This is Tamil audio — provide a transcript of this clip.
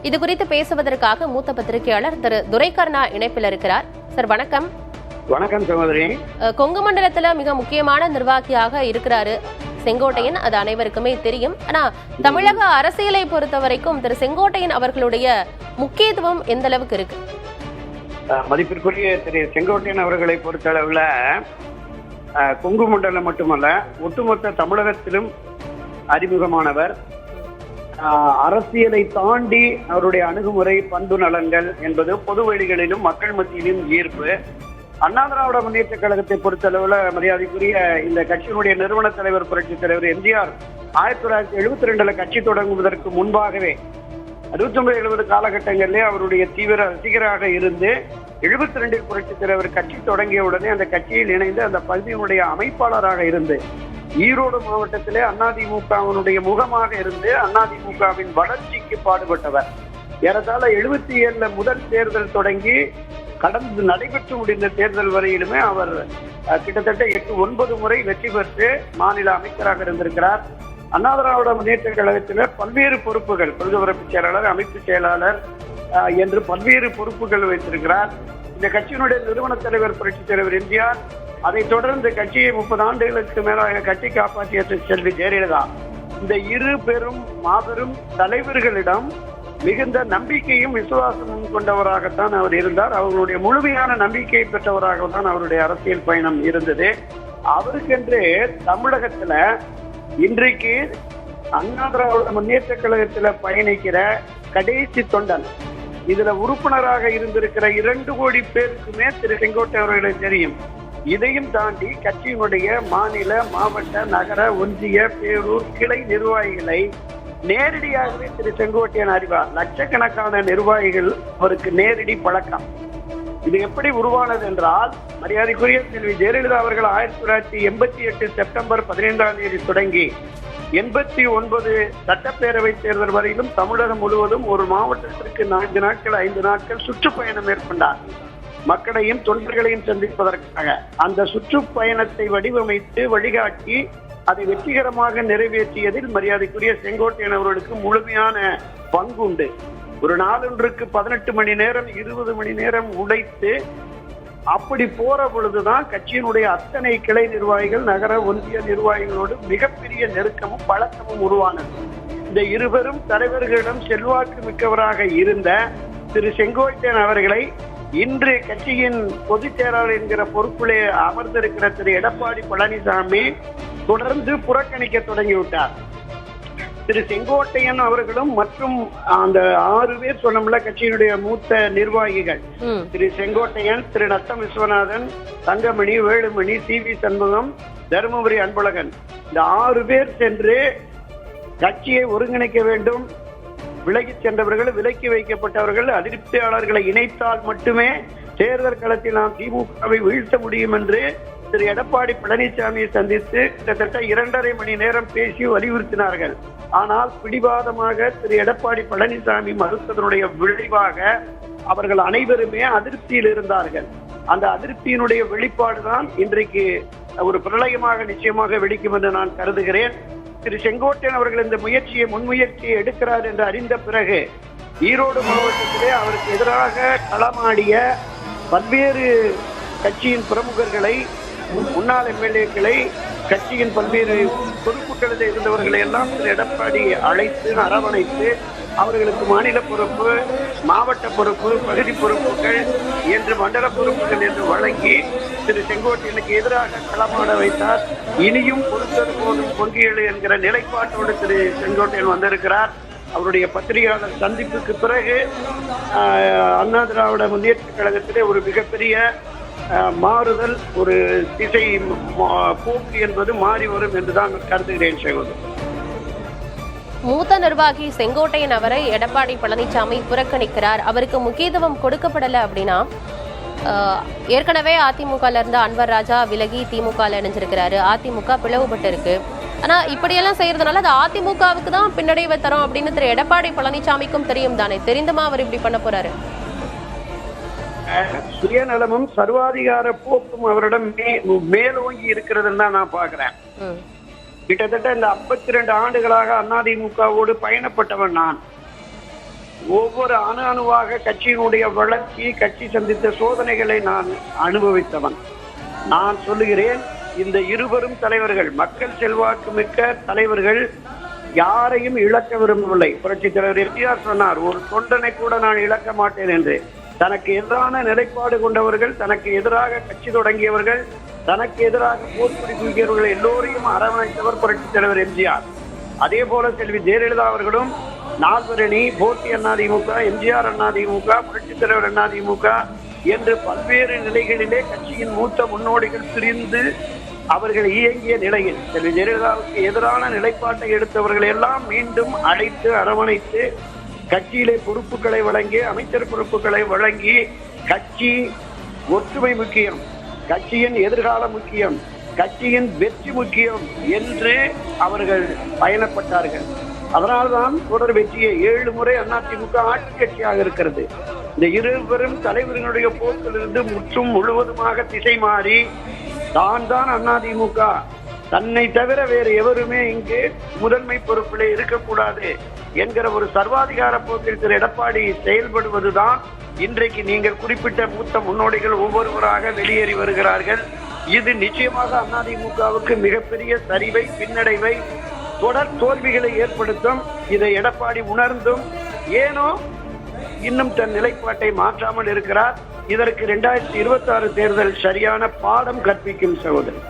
இது குறித்து பேசுவதற்காக மூத்த பத்திரிகையாளர் திரு துரைக்கர்ணா இணைப்பில் இருக்கிறார். சார் வணக்கம். வணக்கம் சகோதரி. கொங்கு மண்டலத்துல மிக முக்கியமான நிர்வாகியாக இருக்கிறாரு செங்கோட்டையன், அது அனைவருக்குமே தெரியும். ஆனா தமிழக அரசியலை பொறுத்த வரைக்கும் திரு செங்கோட்டையன் அவர்களுடைய முக்கியத்துவம் எந்த அளவுக்கு இருக்கு? மதிப்பிற்குரிய திரு செங்கோட்டையன் அவர்களை பொறுத்த அளவுல கொங்கு மண்டலம் மட்டுமல்ல, ஒட்டுமொத்த தமிழகத்திலும் அறிமுகமானவர். அரசியலை தாண்டி அவருடைய அணுகுமுறை, பண்பு நலன்கள் என்பது பொது வழிகளிலும் மக்கள் மத்தியிலும் ஈர்ப்பு. அண்ணா திராவிட முன்னேற்ற கழகத்தை பொறுத்தளவுல மரியாதைக்குரிய இந்த கட்சியினுடைய நிறுவன தலைவர் புரட்சித் தலைவர் எம்ஜிஆர் 1972 கட்சி தொடங்குவதற்கு முன்பாகவே 69-70 காலகட்டங்களிலே அவருடைய தீவிர ரசிகராக இருந்து 72 புரட்சித் தலைவர் கட்சி தொடங்கிய உடனே அந்த கட்சியில் இணைந்து அந்த பகுதியினுடைய அமைப்பாளராக இருந்து ஈரோடு மாவட்டத்திலே அதிமுகவினுடைய முகமாக இருந்து அதிமுகவின் வளர்ச்சிக்கு பாடுபட்டவர். ஏறத்தாழ 77 முதல் தேர்தல் தொடங்கி கடந்து நடைபெற்று முடிந்த தேர்தல் வரையிலுமே அவர் கிட்டத்தட்ட 8-9 முறை வெற்றி பெற்று மாநில அமைச்சராக இருந்திருக்கிறார். அண்ணா திராவிட முன்னேற்ற கழகத்தில் பல்வேறு பொறுப்புகள், கொள்கை பரப்பு செயலாளர், அமைப்பு செயலாளர் என்று பல்வேறு பொறுப்புகள் வைத்திருக்கிறார். இந்த கட்சியினுடைய நிறுவன தலைவர் புரட்சித் தலைவர் எம்ஜிஆர், அதைத் தொடர்ந்து கட்சியை 30 ஆண்டுகளுக்கு மேலாக கட்சி காப்பாற்றிய செல்வி ஜெயலலிதா, இந்த இரு பெரும் மாபெரும் தலைவர்களிடம் மிகுந்த நம்பிக்கையும் விசுவாசமும் கொண்டவராகத்தான் அவர் இருந்தார். அவர்களுடைய முழுமையான நம்பிக்கையை பெற்றவராகத்தான் அவருடைய அரசியல் பயணம் இருந்தது. அவருக்கென்று தமிழகத்துல இன்றைக்கு அண்ணா திராவிட முன்னேற்ற கழகத்துல பயணிக்கிற கடைசி தொண்டன், இதுல உறுப்பினராக இருந்திருக்கிற 2 கோடி பேருக்குமே திரு செங்கோட்டை அவர்களை தெரியும். இதையும் தாண்டி கட்சியினுடைய மாநில, மாவட்ட, நகர, ஒன்றிய, பேரூர் கிளை நிர்வாகிகளை நேரடியாகவே திரு செங்கோட்டையன் அறிவார். லட்சக்கணக்கான நிர்வாகிகள் அவருக்கு நேரடி பழக்கம். இது எப்படி உருவானது என்றால், மரியாதைக்குரிய செல்வி ஜெயலலிதா அவர்கள் 1988 செப்டம்பர் 15ஆம் தேதி தொடங்கி 89 சட்டப்பேரவை தேர்தல் வரையிலும் தமிழகம் முழுவதும் ஒரு மாவட்டத்திற்கு 4 நாட்கள் 5 நாட்கள் சுற்றுப்பயணம் மேற்கொண்டார். மக்களையும் தொண்டர்களையும் சந்திப்பதற்காக அந்த சுற்றுப்பயணத்தை வடிவமைத்து வழிகாட்டி அதை வெற்றிகரமாக நிறைவேற்றியதில் மரியாதைக்குரிய செங்கோட்டையன் அவர்களுக்கு முழுமையான பங்குண்டு. ஒரு நாளொன்றுக்கு 18 மணி நேரம் 20 மணி நேரம் உழைத்து அப்படி போற பொழுதுதான் கட்சியினுடைய அத்தனை கிளை நிர்வாகிகள், நகர, ஒன்றிய நிர்வாகிகளோடு மிகப்பெரிய நெருக்கமும் பழக்கமும் உருவானது. இந்த இருவரும் தலைவர்களிடம் செல்வாக்கு மிக்கவராக இருந்த திரு செங்கோட்டையன் அவர்களை இன்று கட்சியின் பொதுச் செயலாளர் என்கிற பொறுப்பிலே அமர்ந்திருக்கிற திரு எடப்பாடி பழனிசாமி தொடர்ந்து புறக்கணிக்க தொடங்கிவிட்டார். திரு செங்கோட்டையன் அவர்களும் மற்றும் அந்த 6 பேர் சொன்னோம்ல கட்சியினுடைய மூத்த நிர்வாகிகள், திரு செங்கோட்டையன், திரு நத்தம் விஸ்வநாதன், தங்கமணி, வேலுமணி, சி.வி. சண்முகம், தருமபுரி அன்பழகன், இந்த 6 பேர் சென்று கட்சியை ஒருங்கிணைக்க வேண்டும், விலகி சென்றவர்கள், விலக்கி வைக்கப்பட்டவர்கள், அதிருப்தியாளர்களை இணைத்தால் மட்டுமே தேர்தல் களத்தில் நாம் திமுகவை வீழ்த்த முடியும் என்று திரு எடப்பாடி பழனிசாமியை சந்தித்து கிட்டத்தட்ட 2.5 மணி நேரம் பேசி வலியுறுத்தினார்கள். ஆனால் பிடிவாதமாக திரு எடப்பாடி பழனிசாமி மறுத்ததனுடைய விளைவாக அவர்கள் அனைவருமே அதிருப்தியில் இருந்தார்கள். அந்த அதிருப்தியினுடைய வெளிப்பாடுதான் இன்றைக்கு ஒரு பிரளயமாக நிச்சயமாக வெடிக்கும் என்று நான் கருதுகிறேன். திரு செங்கோட்டையன் அவர்கள் இந்த முன்முயற்சியை எடுக்கிறார் என்று அறிந்த பிறகு ஈரோடு மாவட்டத்திலே அவருக்கு எதிராக களமாடிய பல்வேறு கட்சியின் பிரமுகர்களை, முன்னாள் எம்எல்ஏக்களை, கட்சியின் பல்வேறு பொறுப்புகளில் இருந்தவர்களை எல்லாம் திரு எடப்பாடி அழைத்து அரவணைத்து அவர்களுக்கு மாநில பொறுப்பு, மாவட்ட பொறுப்பு, பகுதி பொறுப்புகள் என்று மண்டல பொறுப்புகள் என்று வழங்கி திரு செங்கோட்டையனுக்கு எதிராக களமாட வைத்தார். இனியும் பொறுத்தது போதும் பொங்கியது என்கிற நிலைப்பாட்டோடு திரு செங்கோட்டையன் வந்திருக்கிறார். அவருடைய பத்திரிகையாளர் சந்திப்புக்கு பிறகு அண்ணா திராவிட முன்னேற்ற கழகத்திலே ஒரு மிகப்பெரிய மாறுதல், ஒரு திசை போக்கு என்பது மாறி வரும் என்றுதான் கருதுகிறேன். சகோதரர், மூத்த நிர்வாகி செங்கோட்டையன் அவரை எடப்பாடி பழனிசாமி புறக்கணிக்கிறார், அவருக்கு முக்கியத்துவம் கொடுக்கப்படல அப்படின்னா, ஏற்கனவே அதிமுக இருந்த அன்வர் ராஜா விலகி திமுக இணைஞ்சிருக்கிறாரு, அதிமுக பிளவுபட்டு இருக்கு. ஆனா இப்படியெல்லாம் செய்யறதுனால அது அதிமுகவுக்கு தான் பின்னடைவை தரும் அப்படின்னு திரு எடப்பாடி பழனிசாமிக்கும் தெரியும் தானே, தெரிந்துமா அவர் இப்படி பண்ண போறாரு? சுயநலமும் சர்வாதிகார போக்கும் அவரிடம் மேலோங்கி இருக்கிறதுன்னு தான் நான் பாக்குறேன். கிட்டத்தட்ட இந்த 52 ஆண்டுகளாக அதிமுகவோடு பயணப்பட்டவன் நான். ஒவ்வொரு அணு அணுவாக கட்சியினுடைய வளர்ச்சி, கட்சி சந்தித்த சோதனைகளை நான் அனுபவித்தவன். நான் சொல்லுகிறேன், இந்த இருவரும் தலைவர்கள், மக்கள் செல்வாக்கு மிக்க தலைவர்கள், யாரையும் இழக்க விரும்பவில்லை. புரட்சித் தலைவர் எம்ஜிஆர் சொன்னார், ஒரு தொண்டனை கூட நான் இழக்க மாட்டேன் என்று. தனக்கு எதிரான நிலைப்பாடு கொண்டவர்கள், தனக்கு எதிராக கட்சி தொடங்கியவர்கள், தனக்கு எதிராக போர்க்குடி தூக்கியவர்கள் எல்லோரையும் அரவணைத்தவர் புரட்சித் தலைவர் எம்ஜிஆர். அதே போல செல்வி ஜெயலலிதா அவர்களும் நால்வரணி, போட்டி அதிமுக, எம்ஜிஆர் அதிமுக, புரட்சித் தலைவர் அதிமுக என்று பல்வேறு நிலைகளிலே கட்சியின் மூத்த முன்னோடிகள் பிரிந்து அவர்கள் இயங்கிய நிலையில் செல்வி ஜெயலலிதாவுக்கு எதிரான நிலைப்பாட்டை எடுத்தவர்கள் எல்லாம் மீண்டும் அழைத்து அரவணைத்து கட்சியிலே பொறுப்புகளை வழங்கி, அமைச்சர் பொறுப்புகளை வழங்கி, கட்சி ஒற்றுமை முக்கியம், கட்சியின் எதிர்காலம் முக்கியம், கட்சியின் வெற்றி முக்கியம் என்று அவர்கள் பயணப்பட்டார்கள். அதனால்தான் தொடர் வெற்றியை 7 முறை அதிமுக ஆட்சி கட்சியாக இருக்கிறது. இந்த இருவரும் தலைவர்களுடைய போக்கிலிருந்து முற்றும் முழுவதுமாக திசை மாறி தான் அதிமுக, தன்னை தவிர வேறு எவருமே இங்கு முதன்மை பொறுப்பிலே இருக்கக்கூடாது என்கிற ஒரு சர்வாதிகார போக்கில் திரு எடப்பாடி செயல்படுவதுதான் இன்றைக்கு நீங்கள் குறிப்பிட்ட மூத்த முன்னோடிகள் ஒவ்வொருவராக வெளியேறி வருகிறார்கள். இது நிச்சயமாக அதிமுகவுக்கு மிகப்பெரிய சரிவை, பின்னடைவை, தொடர் தோல்விகளை ஏற்படுத்தும். இதை எடப்பாடி உணர்ந்தும் ஏனோ இன்னும் தன் நிலைப்பாட்டை மாற்றாமல் இருக்கிறார். இதற்கு 2026 தேர்தல் சரியான பாடம் கற்பிக்கும் சகோதரர்.